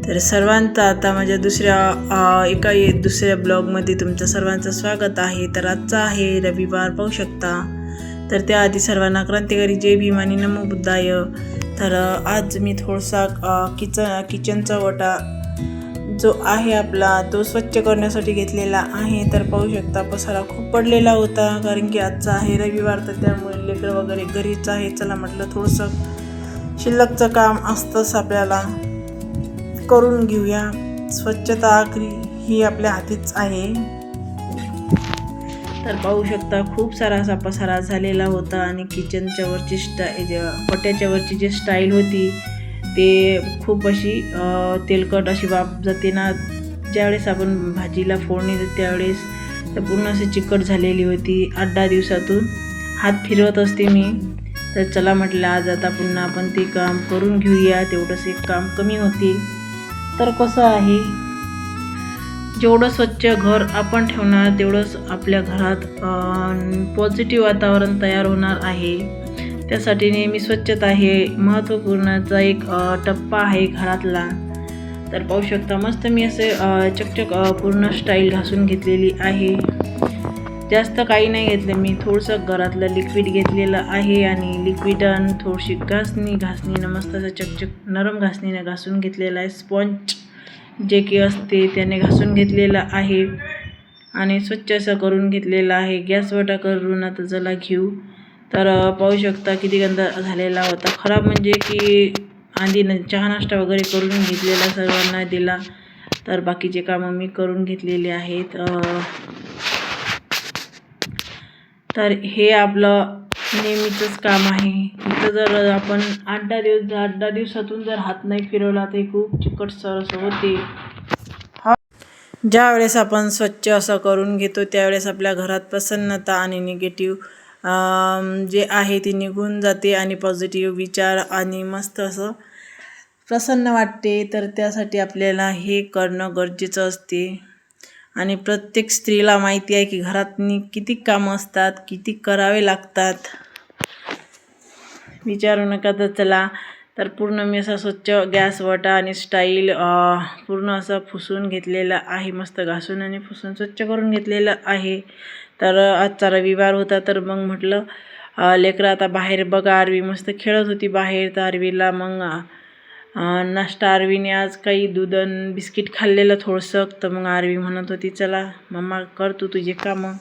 तर सर्वांचं आता माझ्या दुसऱ्या ब्लॉगमध्ये तुमचं सर्वांचं स्वागत आहे। तर आजचा आहे रविवार, पाहू शकता। तर त्याआधी सर्वांना क्रांतिकारी जय भीम आणि नमो बुद्धाय। तर आज मी थोडासा किचनचा वटा जो आहे आपला तो स्वच्छ करण्यासाठी घेतलेला आहे। तर पाहू शकता पसारा खूप पडलेला होता, कारण की आजचा आहे रविवार, तर त्यामुळे लेकरं वगैरे घरीच आहे। चला म्हटलं थोडंसं शिल्लकचं काम असतंच आपल्याला, करून घेऊया। स्वच्छता आखरी ही आपल्या हातीच आहे। तर पाहू शकता खूप सारा असा पसारा झालेला होता आणि किचनच्या वरची पट्याच्या वरची जी स्टाईल होती ते खूप अशी तेलकट अशी वाफ जाते ना, ज्यावेळेस आपण भाजीला फोडणी देतो त्यावेळेस तर पूर्ण अशी चिकट झालेली होती। 8-10 दिवसातून हात फिरवत असते मी। तर चला म्हटलं आज आता पुन्हा आपण ते काम करून घेऊया, तेवढंच एक काम कमी होते। तर कसं आहे, जेवढं स्वच्छ घर आपण ठेवणार तेवढंच आपल्या घरात पॉझिटिव्ह वातावरण तयार होणार आहे। त्यासाठी नेहमी स्वच्छता हे महत्त्वपूर्णचा एक टप्पा आहे घरातला। तर पाहू शकता मस्त मी असे चकचक पूर्ण स्टाईल घासून घेतलेली आहे। जास्त काही नाही घेतलं मी, थोडंसं घरातलं लिक्विड घेतलेलं आहे आणि लिक्विड आणि थोडीशी घासणीनं मस्त असं चकचक नरम घासणीनं घासून घेतलेलं आहे। स्पॉन्ज जे की असते त्याने घासून घेतलेलं आहे आणि स्वच्छ असं करून घेतलेलं आहे। गॅस वटा करून आता चला घेऊ। तर पाहू शकता किती गंध झालेला होता, खराब म्हणजे की आधी चहा नाश्ता वगैरे करून घेतलेला, सर्वांना दिला। तर बाकीचे कामं मी करून घेतलेले आहेत। तर हे आपलं नेहमीचंच काम आहे। इथं जर आपण 8-10 दिवसातून जर हात नाही फिरवला तर खूप चिकट सरस होते। ज्या वेळेस आपण स्वच्छ असं करून घेतो त्यावेळेस आपल्या घरात प्रसन्नता आणि निगेटिव्ह जे आहे ती निघून जाते आणि पॉझिटिव्ह विचार आणि मस्त असं प्रसन्न वाटते। तर त्यासाठी आपल्याला हे करणं गरजेचं असते आणि प्रत्येक स्त्रीला माहिती आहे की घरात किती कामं असतात, किती करावे लागतात, विचारू नका। तर चला, तर पूर्ण मी असा स्वच्छ गॅस वटा आणि स्टाईल पूर्ण असं पुसून घेतलेला आहे, मस्त घासून आणि पुसून स्वच्छ करून घेतलेलं आहे। तर आजचा रविवार होता, तर मग म्हटलं लेकरं आता बाहेर बघा, आरवी मस्त खेळत होती बाहेर। तर आरवीला मग नाश्ता, आरवीने आज काही दूध आणि बिस्किट खाल्लेलं थोडंसं, तर मग आरवी म्हणत होती चला मम्मा कर तू तुझे कामं।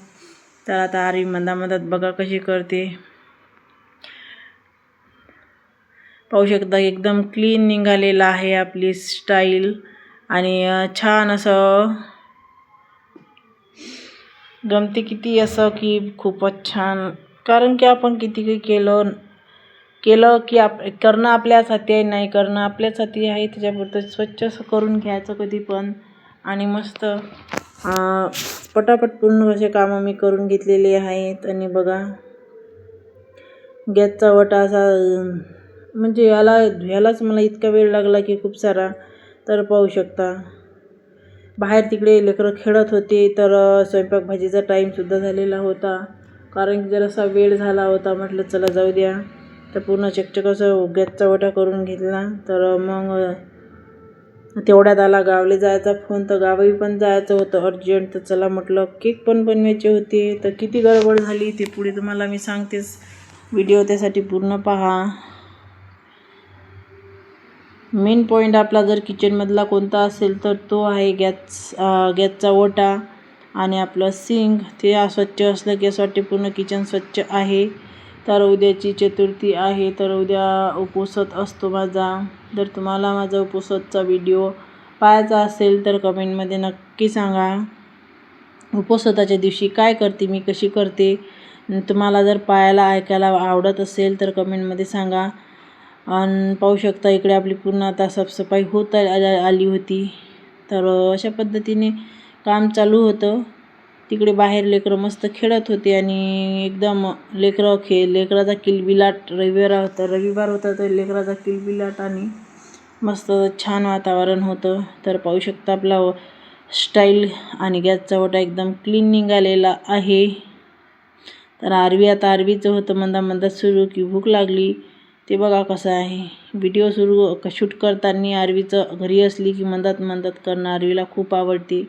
तर आता आरवी मधात बघा कशी करते, पाहू शकता एकदम क्लीन निघालेला आहे आपली स्टाईल आणि छान असं गमते किती असं की खूपच छान, कारण की आपण किती काही केलं की करणं आपल्याच हाती आहे, नाही करणं आपल्याच हाती आहे। त्याच्याबद्दल स्वच्छ असं करून घ्यायचं कधी पण आणि मस्त पटापट पूर्ण असे कामं मी करून घेतलेले आहेत। आणि बघा गॅसचा वटा असा म्हणजे ह्यालाच मला इतका वेळ लागला की खूप सारा। तर पाहू शकता बाहेर तिकडे लेकरं खेळत होते, तर स्वयंपाक भाजीचा टाईमसुद्धा झालेला होता, कारण की जरासा वेळ झाला होता। म्हटलं चला जाऊ द्या, तर पूर्ण चकचक असं गॅसचा वटा करून घेतला। तर मग तेवढ्यात आला गावले जायचा फोन, तर गावी पण जायचं होतं अर्जंट। तर चला म्हटलं केक पण बनवायचे होते, तर किती गडबड झाली ते पुढे तुम्हाला मी सांगतेच, व्हिडिओ त्यासाठी पूर्ण पहा। मेन पॉईंट आपला जर किचनमधला कोणता असेल तर तो आहे गॅसचा ओटा आणि आपलं सिंक। ते स्वच्छ असलं की असं वाटते पूर्ण किचन स्वच्छ आहे। तर उद्याची चतुर्थी आहे, तर उद्या उपवास असतो माझा। जर तुम्हाला माझा उपवासाचा व्हिडिओ पाहायचा असेल तर कमेंटमध्ये नक्की सांगा, उपवासाच्या दिवशी काय करते मी, कशी करते। तुम्हाला जर पाहायला ऐकायला आवडत असेल तर कमेंटमध्ये सांगा। आणि पाहू शकता इकडे आपली पूर्ण आता साफसफाई होत आली होती। तर अशा पद्धतीने काम चालू होतं। तिकडे बाहेर लेकरं मस्त खेळत होते आणि एकदम लेकराचा किलबिलाट, रविवार होता तर लेकराचा किलबिलाट आणि मस्त छान वातावरण होतं। तर पाहू शकता आपला स्टाईल आणि गॅसचा वटा एकदम क्लीन निघालेला आहे। तर आरवीचं होतं मंदा सुरू की भूक लागली, ते बघा कसं आहे. व्हिडिओ शूट करताना आरवीचं घरी असली की मदत करणं आरवीला खूप आवडते.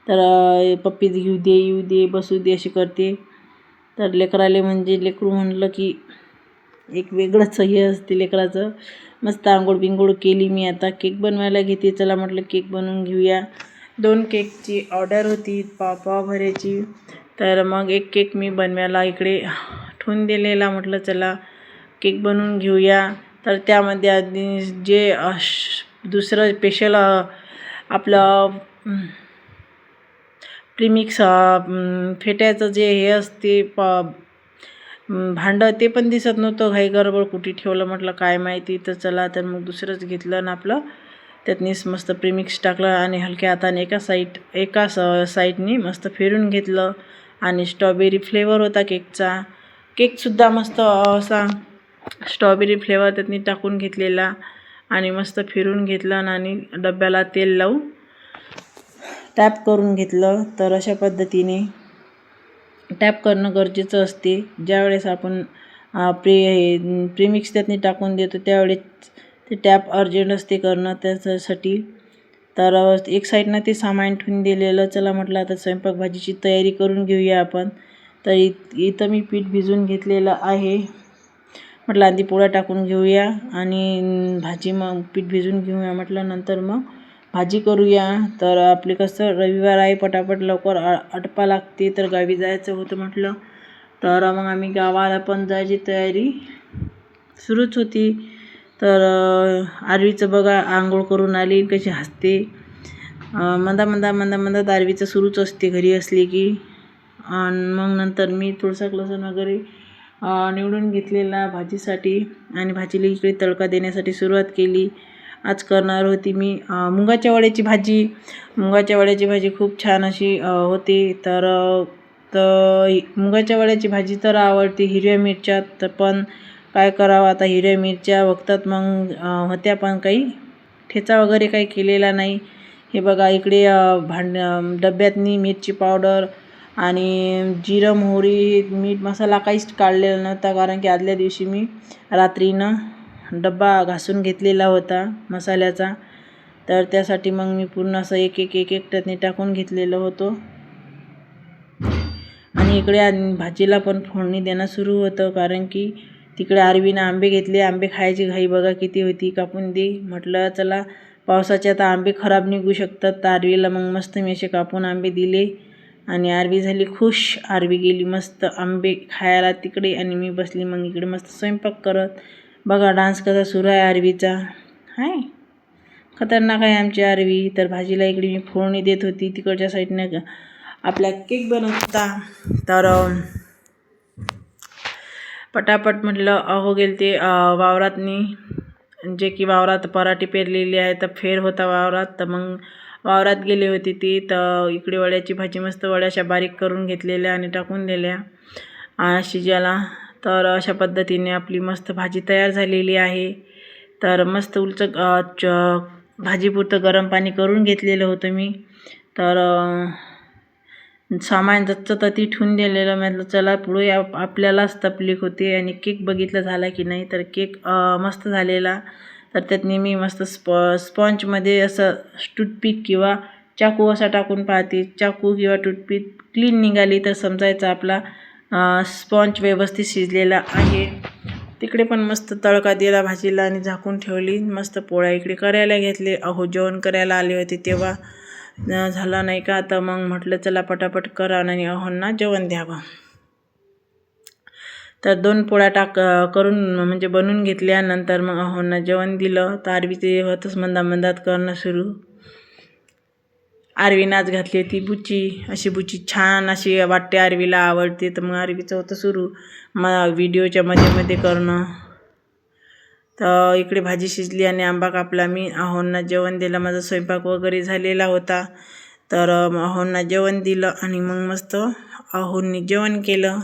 तर पप्पी घेऊ दे, येऊ दे, बसू दे अशी करते. तर लेकराले म्हणजे लेकरू म्हणलं की एक वेगळंच हे असते लेकराचं. मस्त आंघोळ बिंघोळ केली मी. आता केक बनवायला घेते. चला म्हटलं केक बनवून घेऊया. 2 केकची ऑर्डर होती पावभऱ्याची. तर मग एक केक मी बनवायला इकडे ठेवून दिलेला. म्हटलं चला केक बनवून घेऊया. तर त्यामध्ये आधी जे दुसरं स्पेशल आपलं प्रीमिक्स फेट्याचं जे हे असते भांडं ते पण दिसत नव्हतं. घाई गडबड कुठे ठेवलं म्हटलं काय माहिती. तर चला तर मग दुसरंच घेतलं आणि आपलं त्यातनीच मस्त प्रीमिक्स टाकलं आणि हलक्या हाताने एका साईडनी मस्त फिरून घेतलं. आणि स्ट्रॉबेरी फ्लेवर होता केकचा. केकसुद्धा मस्त असा स्ट्रॉबेरी फ्लेवर त्यातनी टाकून घेतलेला आणि मस्त फिरून घेतलं आणि डब्याला तेल लावून टॅप करून घेतलं. तर अशा पद्धतीने टॅप करणं गरजेचं असते. ज्यावेळेस आपण प्रीमिक्स त्यातनी टाकून देतो त्यावेळेस ते टॅप अर्जंट असते करणं त्याच्यासाठी. तर एक साईडनं ते सामान ठेवून दिलेलं. चला म्हटलं आता स्वयंपाक भाजीची तयारी करून घेऊया आपण. तर इथं मी पीठ भिजवून घेतलेलं आहे. म्हटलं आधी पोळ्या टाकून घेऊया आणि भाजी मग पीठ भिजवून घेऊया म्हटलं, नंतर मग भाजी करूया. तर आपले कसं रविवार आहे, पटापट लवकर आटपा लागते. तर गावी जायचं होतं म्हटलं. तर मग आम्ही गावाला पण जायची तयारी सुरूच होती. तर आरवीचं बघा आंघोळ करून आली कशी हसते. मंदात आरवीचं सुरूच असते घरी असली की. आणि मग नंतर मी थोडंसं लसूण वगैरे निवडून घेतलेला भाजीसाठी आणि भाजीला इकडे तडका देण्यासाठी सुरुवात केली. आज करणार होती मी मुगाच्या वड्याची भाजी. मुगाच्या वड्याची भाजी खूप छान अशी होते. तर मुगाच्या वड्याची भाजी तर आवडते हिरव्या मिरच्यात. तर पण काय करावं आता, हिरव्या मिरच्या बघतात मग होत्या, पण काही ठेचा वगैरे काही केलेला नाही. हे बघा इकडे डब्यातनी मिरची पावडर आणि जिरं मोहरी मीठ मसाला काहीच काढलेला नव्हता, कारण की आदल्या दिवशी मी रात्रीनं डब्बा घासून घेतलेला होता मसाल्याचा. तर त्यासाठी मग मी पूर्ण असं एक त्यातनी टाकून घेतलेलं होतं. आणि इकडे भाजीला पण फोडणी देणं सुरू होतं, कारण की तिकडे आरवीनं आंबे घेतले. आंबे खायची घाई बघा किती होती. कापून दे म्हटलं चला, पावसाचे आता आंबे खराब निघू शकतात. तर आरवीला मग मस्त मी असे कापून आंबे दिले आणि आरवी झाली खुश. आरवी गेली मस्त आंबे खायला तिकडे आणि मी बसली मग इकडे मस्त स्वयंपाक करत. बघा डान्स कसा सुरू आहे आरवीचा. हाय खतरनाक आहे आमची आरवी. तर भाजीला इकडे मी फोडणी देत होती. तिकडच्या साईडनं आपला केक बनवत होता. तर पटापट म्हटलं हो गेले ते वावरातनी, जे की वावरात पराठी पेरलेली आहे. तर फेर होता वावरात. तर मग वावरात गेले होते ती. तर इकडे वड्याची भाजी मस्त वड्याशा बारीक करून घेतलेल्या आणि टाकून दिल्या शिजायला. तर अशा पद्धतीने आपली मस्त भाजी तयार झालेली आहे. तर मस्त भाजीपुरतं गरम पाणी करून घेतलेलं होतं मी. तर सामान जच्चं ती ठेवून दिलेलं. म्हटलं चला पुढे आपल्यालाच तकलीफ होते. आणि केक बघितलं झाला की नाही. तर केक मस्त झालेला. तर त्यातनी मी मस्त स्पॉंजमध्ये असं टूथपिक किंवा चाकू असा टाकून पाहते. चाकू किंवा टूथपिक क्लीन निघाली तर समजायचं आपला स्पॉंज व्यवस्थित शिजलेला आहे. तिकडे पण मस्त तडका दिला भाजीला आणि झाकून ठेवली. मस्त पोळ्या इकडे करायला घेतले. जेवण करायला आले होते तेव्हा झाला नाही का. तर मग म्हटलं चला पटापट करा आणि अहोंना जेवण द्यावं. तर 2 पोळ्या करून म्हणजे बनवून घेतल्या. नंतर मग अहोंना जेवण दिलं. तर आरवीचे होतंच मंदात करणं सुरू. आरवीनं आज घातली ती बुची. अशी बुची छान अशी वाटते, आरवीला आवडते. तर मग आरवीचं होतं सुरू व्हिडिओच्या मध्ये करणं. तर इकडे भाजी शिजली आणि आंबा कापला मी. अहोंना जेवण दिलं. माझा स्वयंपाक वगैरे झालेला होता. तर अहोंना जेवण दिलं आणि मग मस्त अहोंनी जेवण केलं.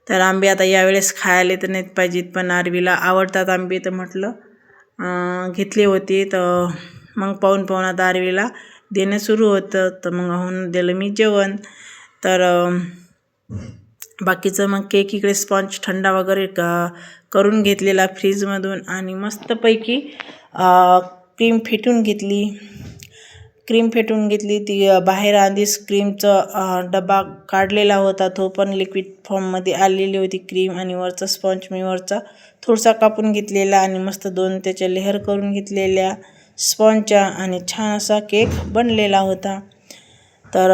तर आंबे आता यावेळेस खायला तर नाहीत पाहिजेत, पण आरवीला आवडतात आंबे. तर म्हटलं घेतले होते. तर मग पाहून आता आरवीला देणं सुरू होतं. तर मग अहोंना दिलं मी जेवण. तर बाकीचं मग केक इकडे स्पॉन्ज थंडा वगैरे करून घेतलेला फ्रीजमधून आणि मस्तपैकी क्रीम फेटून घेतली ती बाहेर आधीच क्रीमचा डबा काढलेला होता, तो पण लिक्विड फॉर्ममध्ये आलेली होती क्रीम. आणि वरचा स्पॉन्ज मी वरचा थोडासा कापून घेतलेला आणि मस्त 2 त्याच्या लेअर करून घेतलेल्या स्पॉन्जच्या आणि छान असा केक बनलेला होता. तर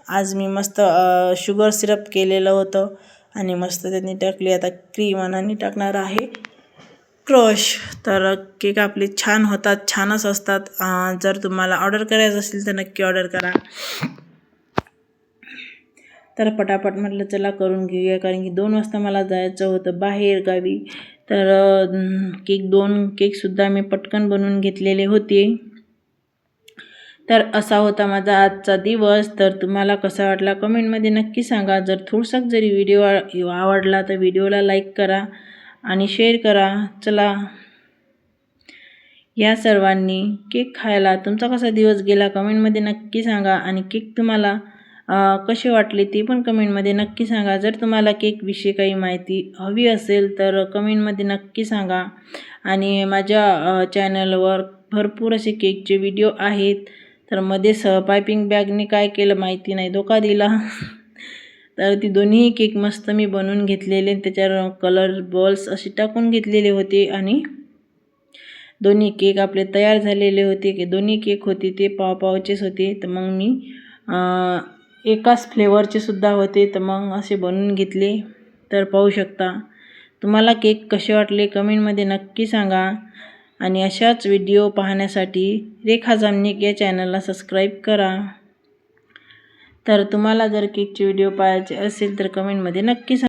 आज मी मस्त शुगर सिरप केलेलं होतं आणि मस्त त्यांनी टाकली. आता क्रीम आणि टाकणार आहे क्रश. तर केक आपले छान होतात, छानच असतात. जर तुम्हाला ऑर्डर करायचं असेल तर नक्की ऑर्डर करा. तर पटापट म्हटलं चला करून घेऊया, कारण की 2 वाजता मला जायचं होतं बाहेर गावी. तर 2 केकसुद्धा मी पटकन बनवून घेतलेले होते. तर असा होता माझा आजचा दिवस. तर तुम्हाला कसा वाटला कमेंटमध्ये नक्की सांगा. जर थोडंसं जरी व्हिडिओ आवडला तर व्हिडिओला लाईक करा आणि शेअर करा. चला या सर्वांनी केक खायला. तुमचा कसा दिवस गेला कमेंटमध्ये नक्की सांगा आणि केक तुम्हाला कसे वाटले ते पण कमेंटमध्ये नक्की सांगा. जर तुम्हाला केकविषयी काही माहिती हवी असेल तर कमेंटमध्ये नक्की सांगा. आणि माझ्या चॅनलवर भरपूर असे केकचे व्हिडिओ आहेत. तर मध्ये पायपिंग बॅगने काय केलं माहिती नाही, धोका दिला. तर ती दोन्ही केक मस्त मी बनवून घेतलेले, त्याच्यावर कलर बॉल्स असे टाकून घेतलेले होते आणि दोन्ही केक आपले तयार झालेले होते. की दोन्ही केक होते ते पावचेच होते. तर मग मी एकाच फ्लेवरचे सुद्धा होते, तर मग असे बनवून घेतले. तर पाहू शकता. तुम्हाला केक कसे वाटले कमेंटमध्ये नक्की सांगा. आणि अशाच व्हिडिओ पाहण्यासाठी रेखा जामनिक या चॅनलला सबस्क्राईब करा. तर तुम्हाला जर केकचे व्हिडिओ पाहायचे असेल तर कमेंटमध्ये नक्की सांगा.